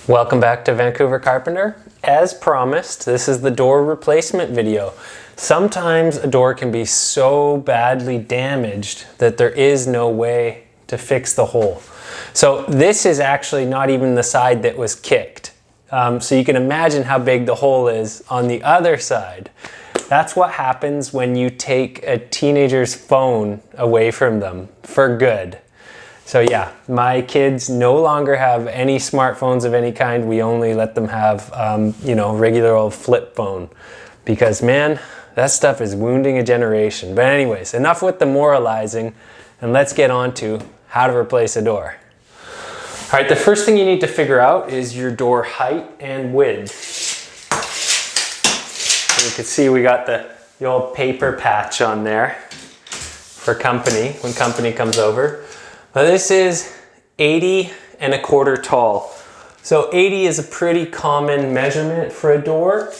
Welcome back to Vancouver Carpenter. As promised, this is the door replacement video. Sometimes a door can be so badly damaged that there is no way to fix the hole. So this is actually not even the side that was kicked. So you can imagine how big the hole is on the other side. That's what happens when you take a teenager's phone away from them for good. So yeah, my kids no longer have any smartphones of any kind. We only let them have, regular old flip phone, because man, that stuff is wounding a generation. But anyways, enough with the moralizing, and let's get on to how to replace a door. All right, the first thing you need to figure out is your door height and width. So you can see we got the old paper patch on there for company, when company comes over. Now this is 80 1/4 tall. So 80 is a pretty common measurement for a door.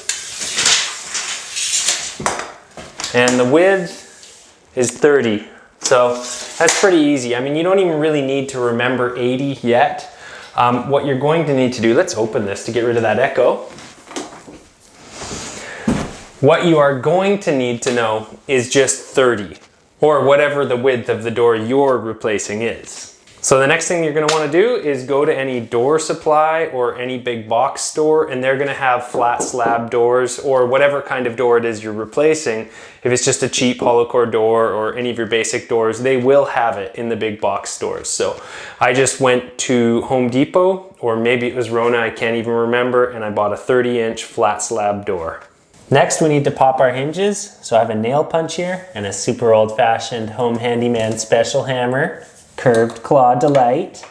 And the width is 30. So that's pretty easy. I mean, you don't even really need to remember 80 yet. What you're going to need to do, let's open this to get rid of that echo. What you are going to need to know is just 30. Or whatever the width of the door you're replacing is. So the next thing you're going to want to do is go to any door supply or any big box store, and they're going to have flat slab doors or whatever kind of door it is you're replacing. If it's just a cheap hollow core door or any of your basic doors, they will have it in the big box stores. So I just went to Home Depot, or maybe it was Rona, I can't even remember, and I bought a 30-inch flat slab door. Next, we need to pop our hinges. So I have a nail punch here and a super old-fashioned home handyman special hammer, curved claw delight.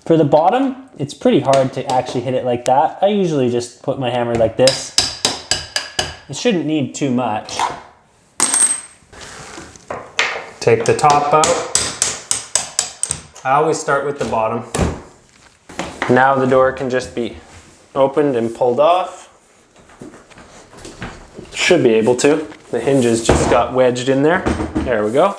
For the bottom, it's pretty hard to actually hit it like that. I usually just put my hammer like this. It shouldn't need too much. Take the top out. I always start with the bottom. Now the door can just be opened and pulled off. Should be able to. The hinges just got wedged in there. There we go.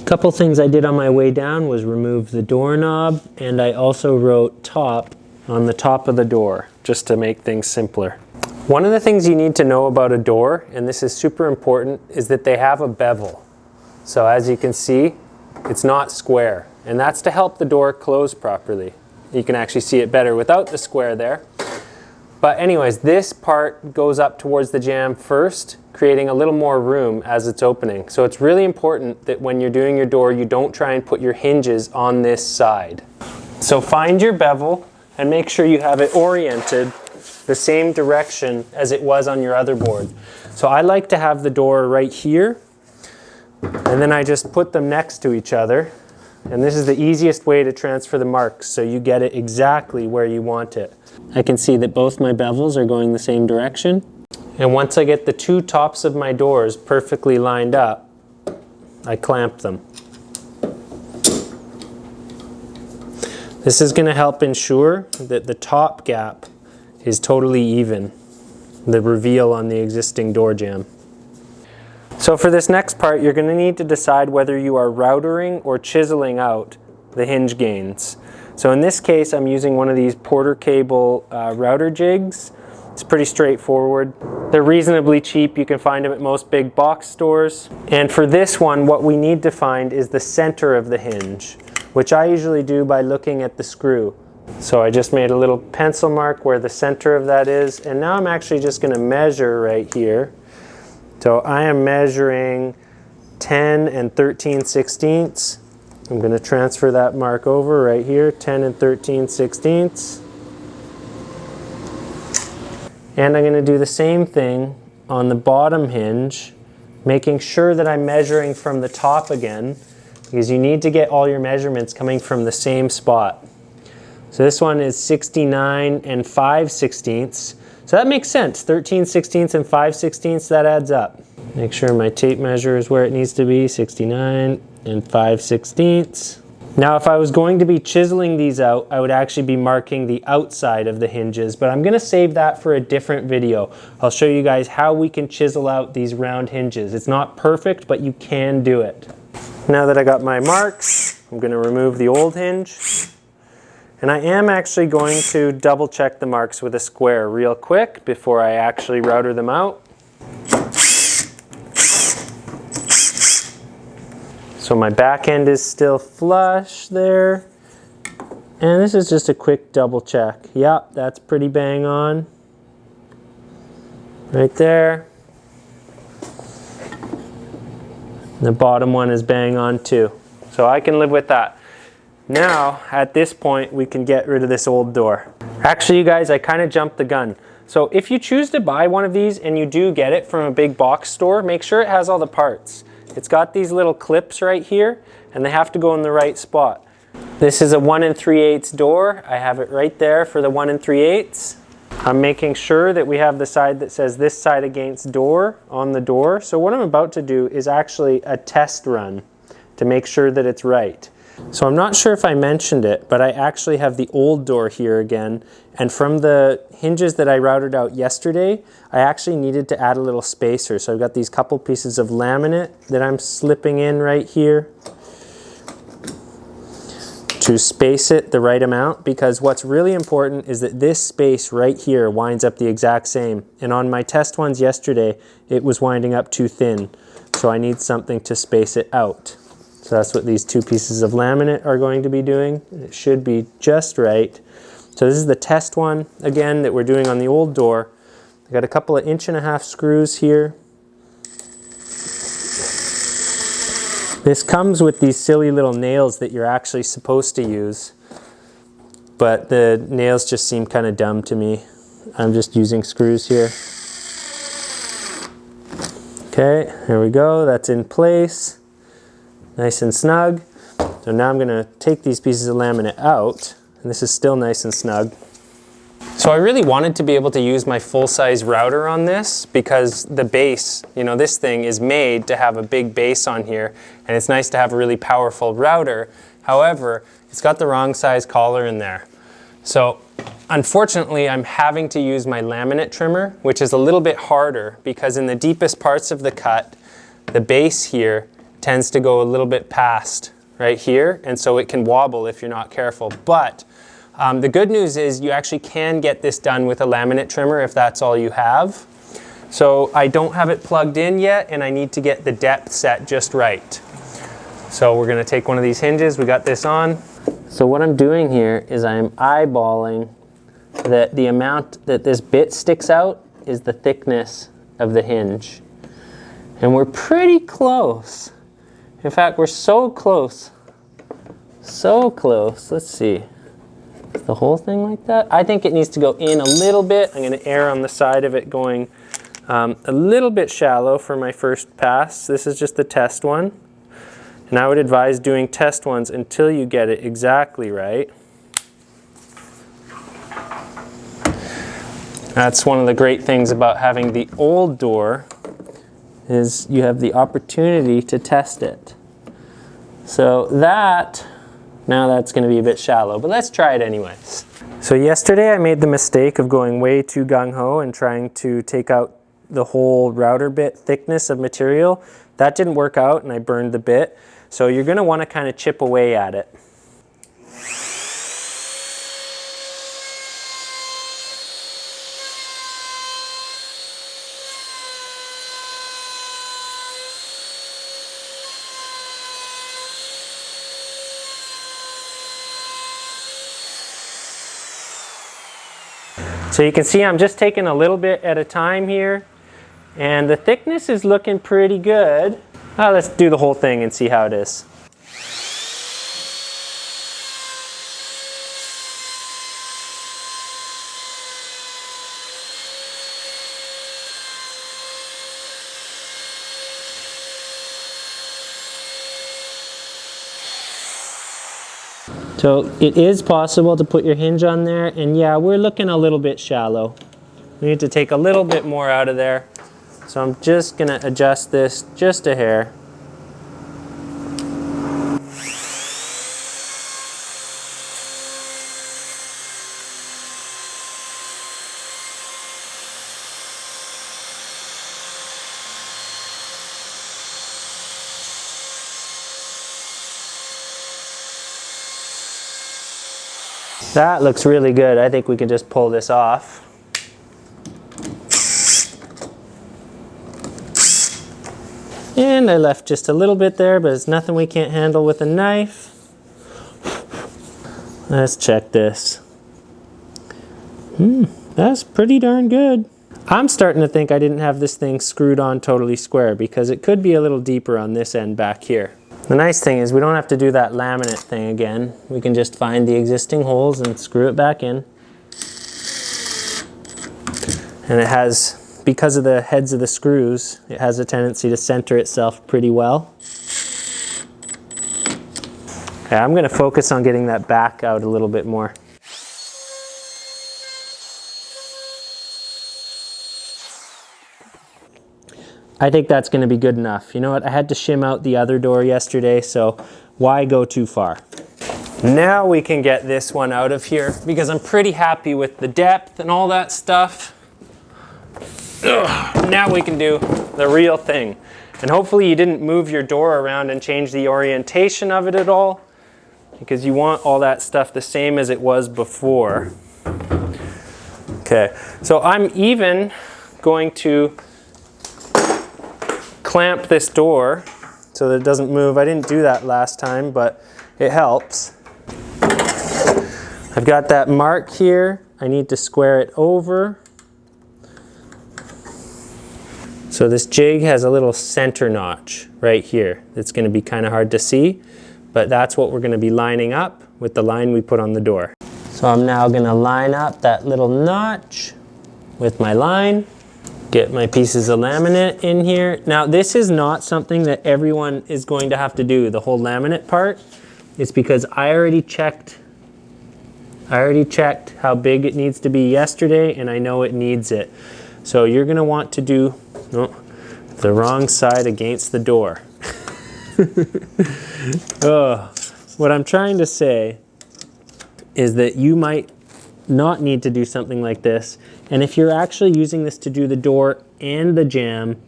A couple things I did on my way down was remove the doorknob, and I also wrote top on the top of the door just to make things simpler. One of the things you need to know about a door, and this is super important, is that they have a bevel. So as you can see, it's not square, and that's to help the door close properly. You can actually see it better without the square there. But anyways, this part goes up towards the jamb first, creating a little more room as it's opening. So it's really important that when you're doing your door, you don't try and put your hinges on this side. So find your bevel and make sure you have it oriented the same direction as it was on your other board. So I like to have the door right here, and then I just put them next to each other. And this is the easiest way to transfer the marks, so you get it exactly where you want it. I can see that both my bevels are going the same direction. And once I get the two tops of my doors perfectly lined up, I clamp them. This is going to help ensure that the top gap is totally even, the reveal on the existing door jamb. So for this next part, you're going to need to decide whether you are routering or chiseling out the hinge gains. So in this case, I'm using one of these Porter cable router jigs. It's pretty straightforward. They're reasonably cheap. You can find them at most big box stores. And for this one, what we need to find is the center of the hinge, which I usually do by looking at the screw. So I just made a little pencil mark where the center of that is. And now I'm actually just going to measure right here. So I am measuring 10 13/16. I'm going to transfer that mark over right here, 10 13/16. And I'm going to do the same thing on the bottom hinge, making sure that I'm measuring from the top again, because you need to get all your measurements coming from the same spot. So this one is 69 5/16. So that makes sense, 13/16 and 5/16, that adds up. Make sure my tape measure is where it needs to be, 69 5/16. Now if I was going to be chiseling these out, I would actually be marking the outside of the hinges, but I'm going to save that for a different video. I'll show you guys how we can chisel out these round hinges. It's not perfect, but you can do it. Now that I got my marks, I'm going to remove the old hinge. And I am actually going to double check the marks with a square real quick before I actually router them out. So my back end is still flush there. And this is just a quick double check. Yep, that's pretty bang on. Right there. The bottom one is bang on too. So I can live with that. Now, at this point, we can get rid of this old door. Actually, you guys, I kind of jumped the gun. So if you choose to buy one of these and you do get it from a big box store, make sure it has all the parts. It's got these little clips right here, and they have to go in the right spot. This is a 1 3/8 door. I have it right there for the 1 3/8. I'm making sure that we have the side that says this side against door on the door. So what I'm about to do is actually a test run to make sure that it's right. So I'm not sure if I mentioned it, but I actually have the old door here again. And from the hinges that I routed out yesterday, I actually needed to add a little spacer. So I've got these couple pieces of laminate that I'm slipping in right here to space it the right amount, because what's really important is that this space right here winds up the exact same. And on my test ones yesterday, it was winding up too thin. So I need something to space it out. So that's what these 2 pieces of laminate are going to be doing. It should be just right. So this is the test one, again, that we're doing on the old door. I got a couple of 1.5 inch screws here. This comes with these silly little nails that you're actually supposed to use, but the nails just seem kind of dumb to me. I'm just using screws here. Okay, there we go, that's in place. Nice and snug. So now I'm going to take these pieces of laminate out, and this is still nice and snug. So I really wanted to be able to use my full-size router on this because the base, you know, this thing is made to have a big base on here, and it's nice to have a really powerful router. However, it's got the wrong size collar in there. So unfortunately, I'm having to use my laminate trimmer, which is a little bit harder because in the deepest parts of the cut, the base here tends to go a little bit past right here, and so it can wobble if you're not careful. But the good news is you actually can get this done with a laminate trimmer if that's all you have. So I don't have it plugged in yet, and I need to get the depth set just right. So we're going to take one of these hinges. We got this on. So what I'm doing here is I'm eyeballing that the amount that this bit sticks out is the thickness of the hinge. And we're pretty close. In fact, we're so close. So close. Let's see. Is the whole thing like that? I think it needs to go in a little bit. I'm going to err on the side of it going a little bit shallow for my first pass. This is just the test one. And I would advise doing test ones until you get it exactly right. That's one of the great things about having the old door, is you have the opportunity to test it. So that, now that's going to be a bit shallow, but let's try it anyways. So yesterday I made the mistake of going way too gung-ho and trying to take out the whole router bit thickness of material. That didn't work out and I burned the bit. So you're going to want to kind of chip away at it. So you can see I'm just taking a little bit at a time here, and the thickness is looking pretty good. Let's do the whole thing and see how it is. So it is possible to put your hinge on there, and yeah, we're looking a little bit shallow. We need to take a little bit more out of there. So I'm just gonna adjust this just a hair. That looks really good. I think we can just pull this off. And I left just a little bit there, but it's nothing we can't handle with a knife. Let's check this. That's pretty darn good. I'm starting to think I didn't have this thing screwed on totally square because it could be a little deeper on this end back here. The nice thing is we don't have to do that laminate thing again. We can just find the existing holes and screw it back in. And it has, because of the heads of the screws, it has a tendency to center itself pretty well. Okay, I'm going to focus on getting that back out a little bit more. I think that's going to be good enough. You know what? I had to shim out the other door yesterday, so why go too far? Now we can get this one out of here because I'm pretty happy with the depth and all that stuff. Ugh, now we can do the real thing. And hopefully you didn't move your door around and change the orientation of it at all, because you want all that stuff the same as it was before. Okay, so I'm even going to clamp this door so that it doesn't move. I didn't do that last time, but it helps. I've got that mark here. I need to square it over. So this jig has a little center notch right here. It's going to be kind of hard to see, but that's what we're going to be lining up with the line we put on the door. So I'm now going to line up that little notch with my line. Get my pieces of laminate in here. Now this is not something that everyone is going to have to do, the whole laminate part. It's because I already checked how big it needs to be yesterday, and I know it needs it. So you're gonna want to do the wrong side against the door. What I'm trying to say is that you might not need to do something like this. And if you're actually using this to do the door and the jamb,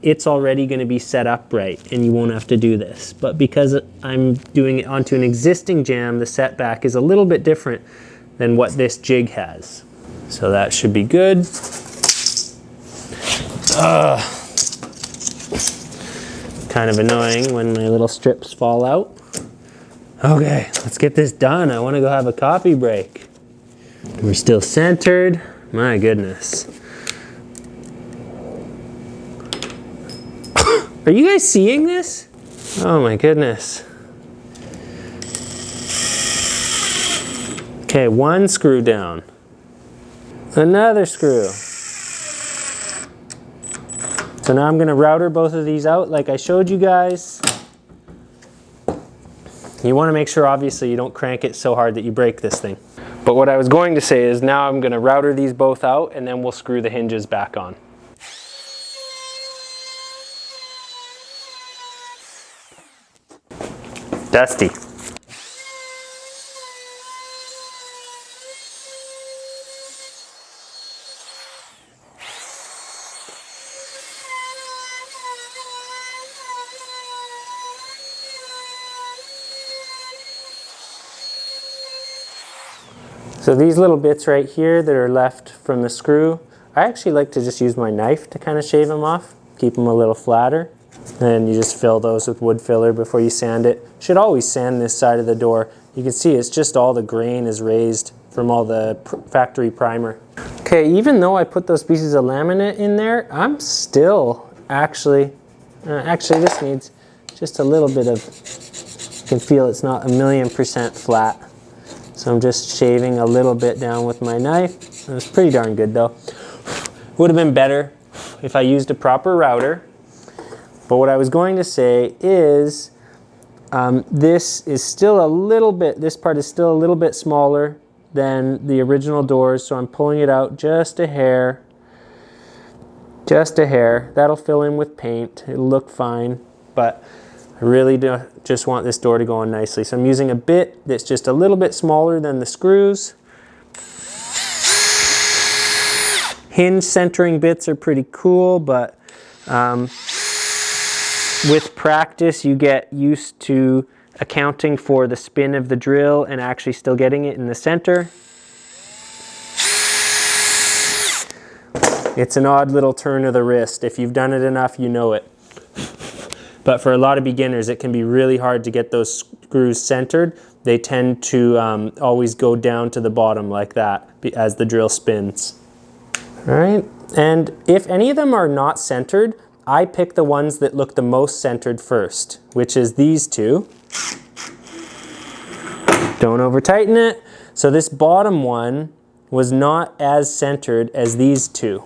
it's already going to be set up right and you won't have to do this. But because I'm doing it onto an existing jamb, the setback is a little bit different than what this jig has. So that should be good. Kind of annoying when my little strips fall out. Okay, let's get this done. I want to go have a coffee break. We're still centered. My goodness. Are you guys seeing this? Oh my goodness. Okay, one screw down. Another screw. So now I'm going to router both of these out like I showed you guys. You want to make sure obviously you don't crank it so hard that you break this thing. But what I was going to say is now I'm going to router these both out and then we'll screw the hinges back on. Dusty. So these little bits right here that are left from the screw, I actually like to just use my knife to kind of shave them off, keep them a little flatter. And you just fill those with wood filler before you sand it. Should always sand this side of the door. You can see it's just all the grain is raised from all the factory primer. Okay, even though I put those pieces of laminate in there, I'm still actually this needs just a little bit of, you can feel it's not 1,000,000% flat. So I'm just shaving a little bit down with my knife. It was pretty darn good though. Would have been better if I used a proper router. But what I was going to say is this is still a little bit, this part is still a little bit smaller than the original doors. So I'm pulling it out just a hair. Just a hair. That'll fill in with paint. It'll look fine. But I really do just want this door to go on nicely. So I'm using a bit that's just a little bit smaller than the screws. Hinge centering bits are pretty cool, but with practice you get used to accounting for the spin of the drill and actually still getting it in the center. It's an odd little turn of the wrist. If you've done it enough, you know it. But for a lot of beginners, it can be really hard to get those screws centered. They tend to always go down to the bottom like that as the drill spins. All right, and if any of them are not centered, I pick the ones that look the most centered first, which is these two. Don't over tighten it. So this bottom one was not as centered as these two.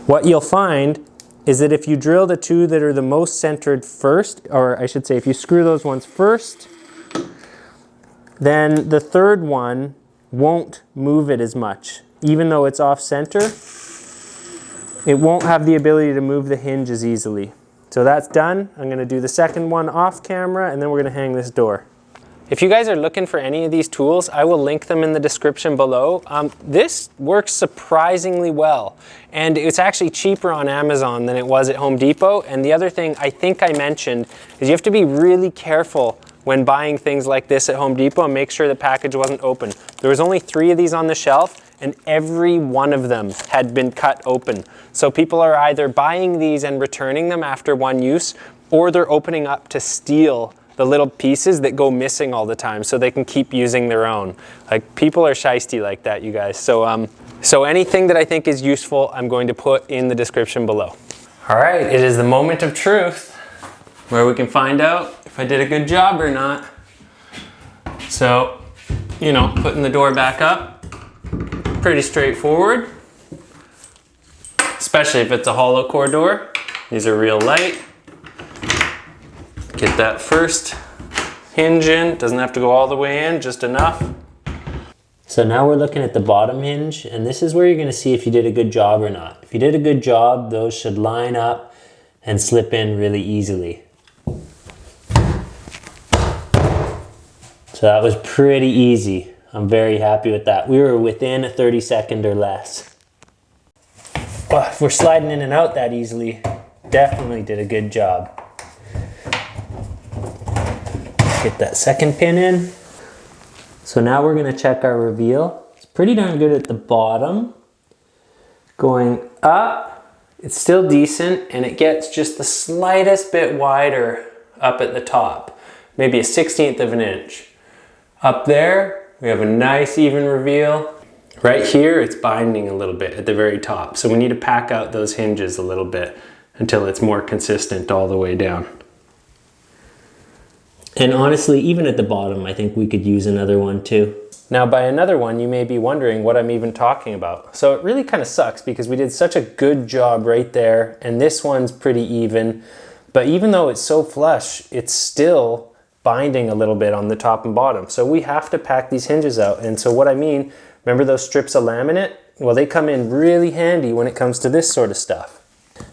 What you'll find is that if you drill the two that are the most centered first, or I should say if you screw those ones first, then the third one won't move it as much. Even though it's off center, it won't have the ability to move the hinge as easily. So that's done. I'm going to do the second one off camera, and then we're going to hang this door. If you guys are looking for any of these tools, I will link them in the description below. This works surprisingly well, and it's actually cheaper on Amazon than it was at Home Depot. And the other thing I think I mentioned is you have to be really careful when buying things like this at Home Depot and make sure the package wasn't open. There was only 3 of these on the shelf, and every one of them had been cut open. So people are either buying these and returning them after one use, or they're opening up to steal the little pieces that go missing all the time so they can keep using their own. Like, people are shiesty like that, you guys. So, so anything that I think is useful, I'm going to put in the description below. All right, it is the moment of truth where we can find out if I did a good job or not. So, you know, putting the door back up, pretty straightforward, especially if it's a hollow core door. These are real light. Get that first hinge in, doesn't have to go all the way in, just enough. So now we're looking at the bottom hinge, and this is where you're gonna see if you did a good job or not. If you did a good job, those should line up and slip in really easily. So that was pretty easy. I'm very happy with that. We were within a 30-second or less. But if we're sliding in and out that easily, definitely did a good job. Get that second pin in. So now we're gonna check our reveal. It's pretty darn good at the bottom. Going up, it's still decent, and it gets just the slightest bit wider up at the top. Maybe a 1/16 of an inch. Up there, we have a nice even reveal. Right here, it's binding a little bit at the very top. So we need to pack out those hinges a little bit until it's more consistent all the way down. And honestly, even at the bottom, I think we could use another one too. Now, by another one, you may be wondering what I'm even talking about. So it really kind of sucks because we did such a good job right there, and this one's pretty even. But even though it's so flush, it's still binding a little bit on the top and bottom. So we have to pack these hinges out. And so what I mean, remember those strips of laminate? Well, they come in really handy when it comes to this sort of stuff.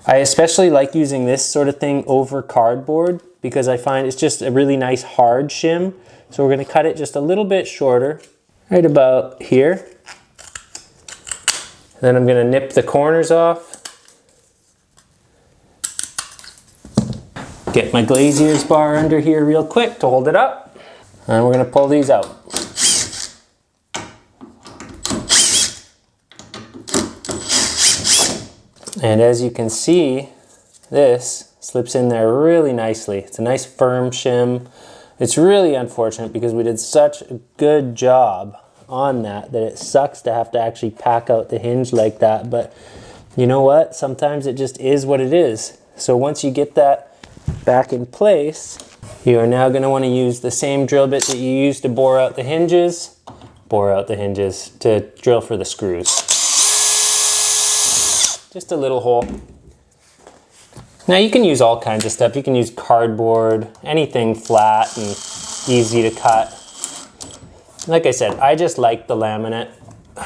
I especially like using this sort of thing over cardboard because I find it's just a really nice hard shim. So we're gonna cut it just a little bit shorter, right about here. Then I'm gonna nip the corners off. Get my glazier's bar under here real quick to hold it up. And we're gonna pull these out. And as you can see, this slips in there really nicely. It's a nice firm shim. It's really unfortunate because we did such a good job on that it sucks to have to actually pack out the hinge like that. But you know what? Sometimes it just is what it is. So once you get that back in place, you are now going to want to use the same drill bit that you used to bore out the hinges. Bore out the hinges to drill for the screws. Just a little hole. Now you can use all kinds of stuff. You can use cardboard, anything flat and easy to cut. Like I said, I just like the laminate.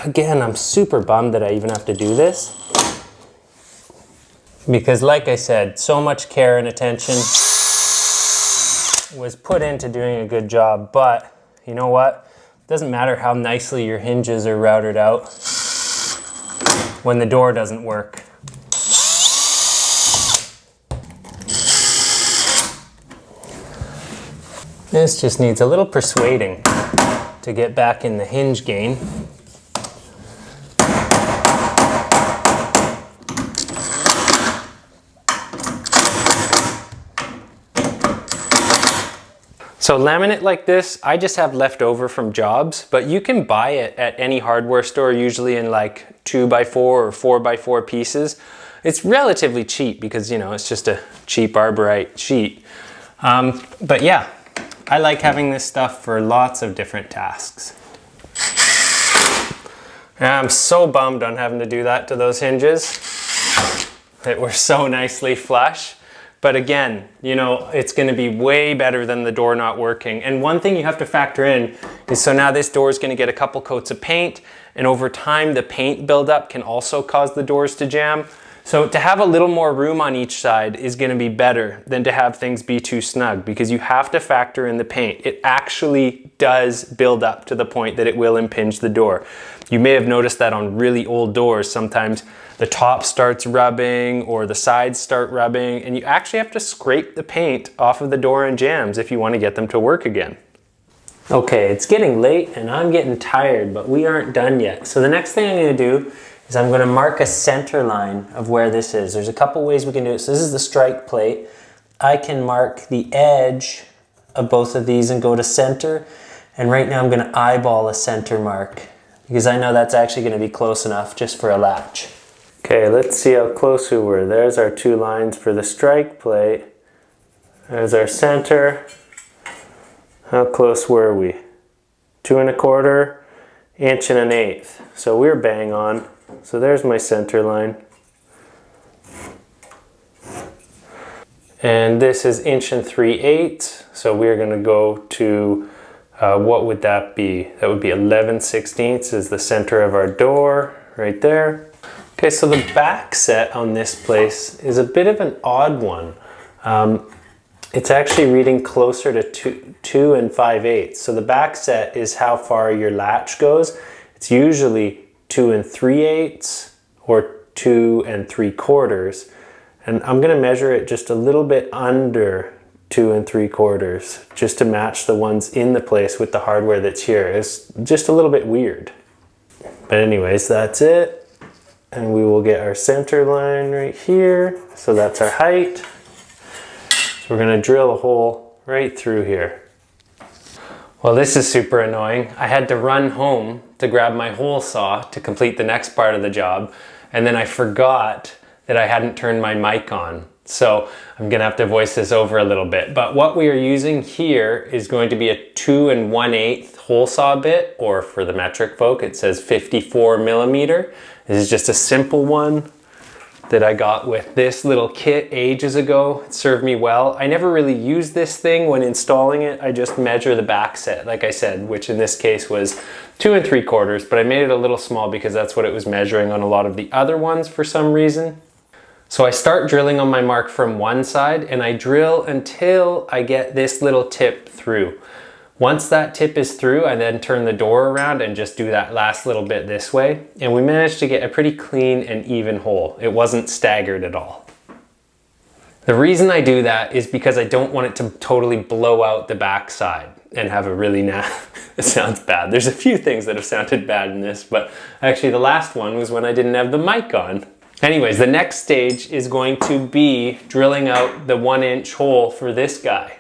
Again, I'm super bummed that I even have to do this. Because like I said, so much care and attention was put into doing a good job. But you know what? It doesn't matter how nicely your hinges are routed out when the door doesn't work. This just needs a little persuading to get back in the hinge game. So laminate like this, I just have left over from jobs, but you can buy it at any hardware store, usually in like 2x4 or 4x4 pieces. It's relatively cheap because, you know, it's just a cheap Arborite sheet. But yeah, I like having this stuff for lots of different tasks. And I'm so bummed on having to do that to those hinges. They were so nicely flush. But again, you know, it's going to be way better than the door not working. And one thing you have to factor in is, so now this door is going to get a couple coats of paint, and over time the paint buildup can also cause the doors to jam. So to have a little more room on each side is going to be better than to have things be too snug, because you have to factor in the paint. It actually does build up to the point that it will impinge the door. You may have noticed that on really old doors, sometimes the top starts rubbing or the sides start rubbing, and you actually have to scrape the paint off of the door and jambs if you want to get them to work again. Okay, it's getting late and I'm getting tired, but we aren't done yet. So the next thing I'm going to do is I'm going to mark a center line of where this is. There's a couple ways we can do it. So this is the strike plate. I can mark the edge of both of these and go to center. And right now I'm going to eyeball a center mark because I know that's actually going to be close enough just for a latch. Okay, let's see how close we were. There's our two lines for the strike plate. There's our center. How close were we? 2 1/4, 1 1/8. So we're bang on. So there's my center line. And this is 1 3/8. So we're going to go to, what would that be? That would be 11/16 is the center of our door right there. Okay, so the back set on this place is a bit of an odd one. It's actually reading closer to 2 5/8. So the back set is how far your latch goes. It's usually 2 3/8 or 2 3/4. And I'm going to measure it just a little bit under 2 3/4 just to match the ones in the place with the hardware that's here. It's just a little bit weird. But anyways, that's it. And we will get our center line right here. So that's our height. So we're going to drill a hole right through here. Well, this is super annoying. I had to run home to grab my hole saw to complete the next part of the job. And then I forgot that I hadn't turned my mic on. So I'm going to have to voice this over a little bit. But what we are using here is going to be a 2 1/8 hole saw bit, or for the metric folk, it says 54 millimeter. This is just a simple one that I got with this little kit ages ago. It served me well. I never really used this thing when installing it. I just measure the back set, like I said, which in this case was 2 3/4, but I made it a little small because that's what it was measuring on a lot of the other ones for some reason. So I start drilling on my mark from one side, and I drill until I get this little tip through. Once that tip is through, I then turn the door around and just do that last little bit this way. And we managed to get a pretty clean and even hole. It wasn't staggered at all. The reason I do that is because I don't want it to totally blow out the backside and have a really it sounds bad. There's a few things that have sounded bad in this, but actually the last one was when I didn't have the mic on. Anyways, the next stage is going to be drilling out the 1-inch hole for this guy.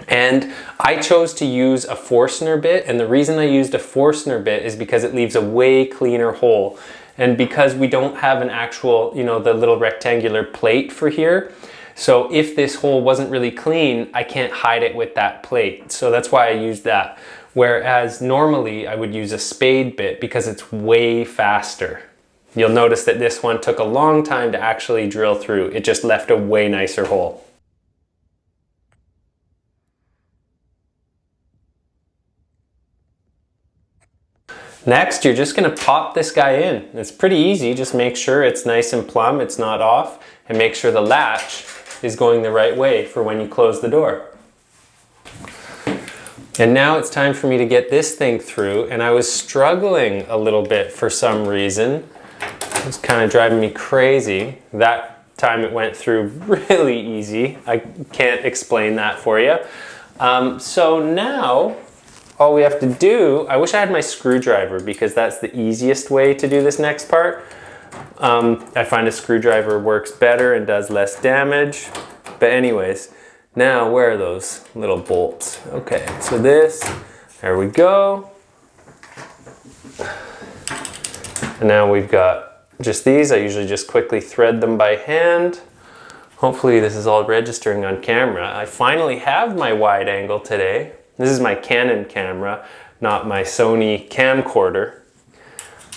And I chose to use a Forstner bit, and the reason I used a Forstner bit is because it leaves a way cleaner hole. And because we don't have an actual, you know, the little rectangular plate for here, so if this hole wasn't really clean, I can't hide it with that plate. So that's why I used that. Whereas normally I would use a spade bit because it's way faster. You'll notice that this one took a long time to actually drill through. It just left a way nicer hole. Next, you're just gonna pop this guy in. It's pretty easy. Just make sure it's nice and plumb, it's not off, and make sure the latch is going the right way for when you close the door. And now it's time for me to get this thing through, and I was struggling a little bit for some reason. It was kind of driving me crazy. That time it went through really easy. I can't explain that for you. So now all we have to do, I wish I had my screwdriver because that's the easiest way to do this next part. I find a screwdriver works better and does less damage. But anyways, now where are those little bolts? Okay, so there we go. And now we've got just these. I usually just quickly thread them by hand. Hopefully this is all registering on camera. I finally have my wide angle today. This is my Canon camera, not my Sony camcorder.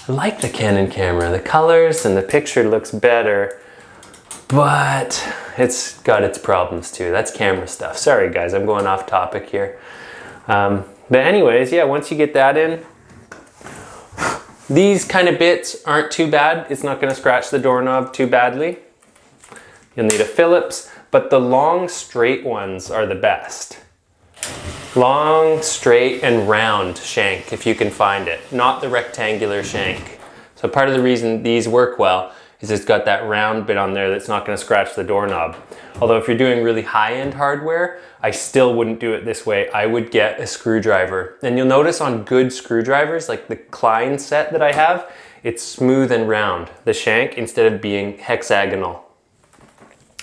I like the Canon camera. The colors and the picture looks better, but it's got its problems too. That's camera stuff. Sorry guys, I'm going off topic here. But anyways, yeah, once you get that in, these kind of bits aren't too bad. It's not going to scratch the doorknob too badly. You'll need a Phillips, but the long straight ones are the best. Long, straight, and round shank, if you can find it, not the rectangular shank. So part of the reason these work well is it's got that round bit on there that's not going to scratch the doorknob. Although if you're doing really high-end hardware, I still wouldn't do it this way. I would get a screwdriver. And you'll notice on good screwdrivers, like the Klein set that I have, it's smooth and round, the shank, instead of being hexagonal.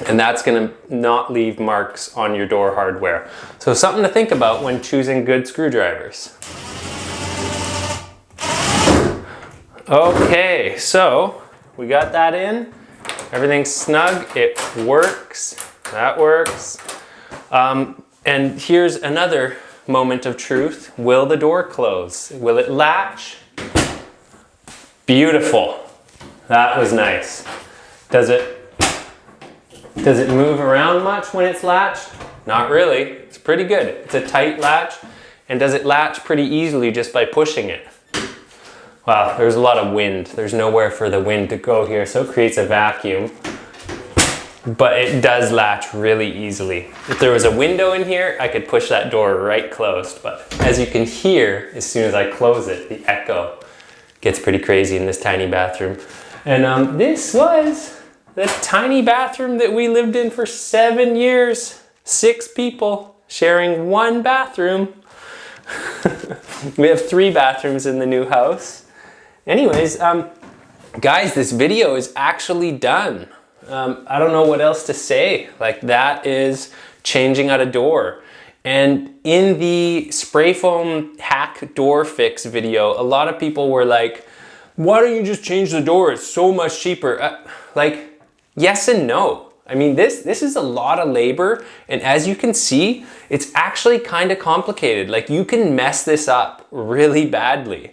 And that's going to not leave marks on your door hardware. So something to think about when choosing good screwdrivers. Okay, so we got that in. Everything's snug. It works. That works. And here's another moment of truth. Will the door close? Will it latch? Beautiful. That was nice. Does it move around much when it's latched? Not really. It's pretty good. It's a tight latch. And does it latch pretty easily just by pushing it? Wow, there's a lot of wind. There's nowhere for the wind to go here, so it creates a vacuum. But it does latch really easily. If there was a window in here, I could push that door right closed. But as you can hear, as soon as I close it, the echo gets pretty crazy in this tiny bathroom. And this was the tiny bathroom that we lived in for 7 years. 6 people sharing one bathroom. We have 3 bathrooms in the new house. Anyways, guys, this video is actually done. I don't know what else to say. Like, that is changing out a door. And in the spray foam hack door fix video, a lot of people were like, why don't you just change the door? It's so much cheaper. Like, yes and no. I mean, this is a lot of labor, and as you can see, it's actually kind of complicated. Like, you can mess this up really badly.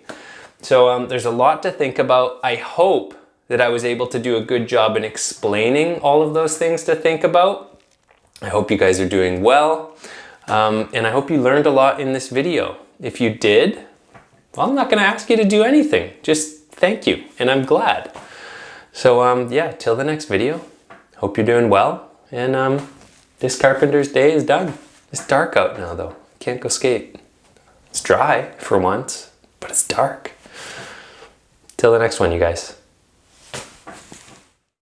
So there's a lot to think about. I hope that I was able to do a good job in explaining all of those things to think about. I hope you guys are doing well, and I hope you learned a lot in this video. If you did, well, I'm not gonna ask you to do anything. Just thank you, and I'm glad. So yeah, till the next video. Hope you're doing well, and this carpenter's day is done. It's dark out now though. Can't go skate. It's dry for once, but it's dark. Till the next one, you guys.